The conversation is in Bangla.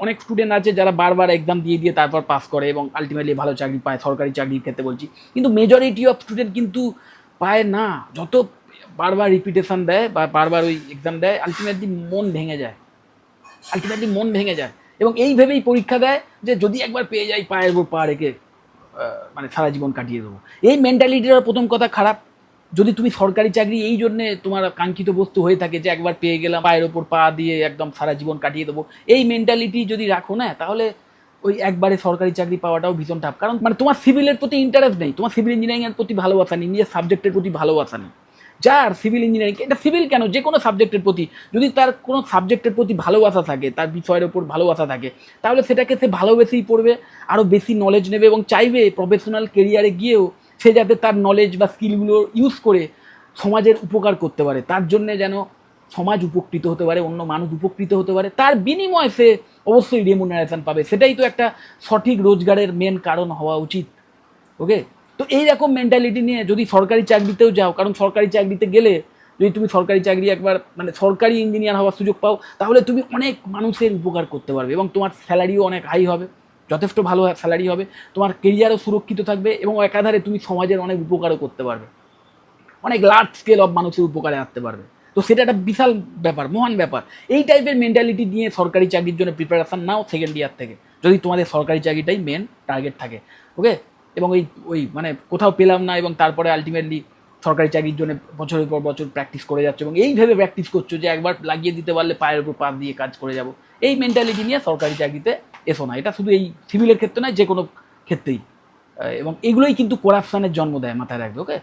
অনেক স্টুডেন্ট আছে যারা বারবার এক্সাম দিয়ে তারপর পাস করে এবং আলটিমেটলি ভালো চাকরি পায়, সরকারি চাকরির ক্ষেত্রে বলছি। কিন্তু মেজরিটি অফ স্টুডেন্ট কিন্তু পায় না। যত বারবার রিপিটেশন দেয় বা বারবার ওই এক্সাম দেয়, আলটিমেটলি মন ভেঙে যায় এবং এই ভেবেই পরীক্ষা দেয় যে যদি একবার পেয়ে যাই পায়ের উপর পা রেখে মানে সারা জীবন কাটিয়ে দেবো। এই মেন্টালিটিটার প্রথম কথা খারাপ। যদি তুমি সরকারি চাকরি এই জন্যে তোমার কাঙ্ক্ষিত বস্তু হয়ে থাকে যে একবার পেয়ে গেলাম, পায়ের ওপর পা দিয়ে একদম সারা জীবন কাটিয়ে দেবো, এই মেন্টালিটি যদি রাখো না, তাহলে ওই একবারে সরকারি চাকরি পাওয়াটাও ভীষণ টাফ। কারণ মানে তোমার সিভিলের প্রতি ইন্টারেস্ট নেই, তোমার সিভিল ইঞ্জিনিয়ারিংয়ের প্রতি ভালোবাসা নেই, নিজের সাবজেক্টের প্রতি ভালোবাসা নেই। যার সিভিল ইঞ্জিনিয়ারিং, এটা সিভিল কেন, যে কোনো সাবজেক্টের প্রতি যদি তার কোনো সাবজেক্টের প্রতি ভালোবাসা থাকে, তার বিষয়ের ওপর ভালোবাসা থাকে, তাহলে সেটাকে সে ভালোবেসেই পড়বে, আরও বেশি নলেজ নেবে এবং চাইবে প্রফেশনাল কেরিয়ারে গিয়েও সে যাতে তার নলেজ বা স্কিলগুলো ইউজ করে সমাজের উপকার করতে পারে, তার জন্যে যেন সমাজ উপকৃত হতে পারে, অন্য মানুষ উপকৃত হতে পারে, তার বিনিময়ে সে অবশ্যই রেমুনারেশন পাবে। সেটাই তো একটা সঠিক রোজগারের মেন কারণ হওয়া উচিত। ওকে, তো এইরকম মেন্টালিটি নিয়ে যদি সরকারি চাকরিতেও যাও, কারণ সরকারি চাকরিতে গেলে যদি তুমি সরকারি চাকরি একবার মানে সরকারি ইঞ্জিনিয়ার হওয়ার সুযোগ পাও, তাহলে তুমি অনেক মানুষের উপকার করতে পারবে এবং তোমার স্যালারিও অনেক হাই হবে, যথেষ্ট ভালো স্যালারি হবে, তোমার কেরিয়ারও সুরক্ষিত থাকবে এবং একাধারে তুমি সমাজের অনেক উপকারও করতে পারবে, অনেক লার্জ স্কেল অফ মানুষের উপকারে আসতে পারবে। তো সেটা একটা বিশাল ব্যাপার, মহান ব্যাপার। এই টাইপের মেন্টালিটি নিয়ে সরকারি চাকরির জন্য প্রিপারেশান নাও সেকেন্ড ইয়ার থেকে, যদি তোমাদের সরকারি চাকরিটাই মেন টার্গেট থাকে। ওকে, এবং ওই মানে কোথাও পেলাম না এবং তারপরে আলটিমেটলি সরকারি চাকরির জন্য বছরের পর বছর প্র্যাকটিস করে যাচ্ছ এবং এইভাবে প্র্যাকটিস করছো যে একবার লাগিয়ে দিতে পারলে পায়ের উপর পা দিয়ে কাজ করে যাব, এই মেন্টালিটি নিয়ে সরকারি চাকরিতে এসো না। এটা শুধু এই সিভিলের ক্ষেত্রে নয়, যে কোনো ক্ষেত্রেই। এবং এগুলোই কিন্তু করাপশানের জন্ম দেয়, মাথায় রাখবে। ওকে।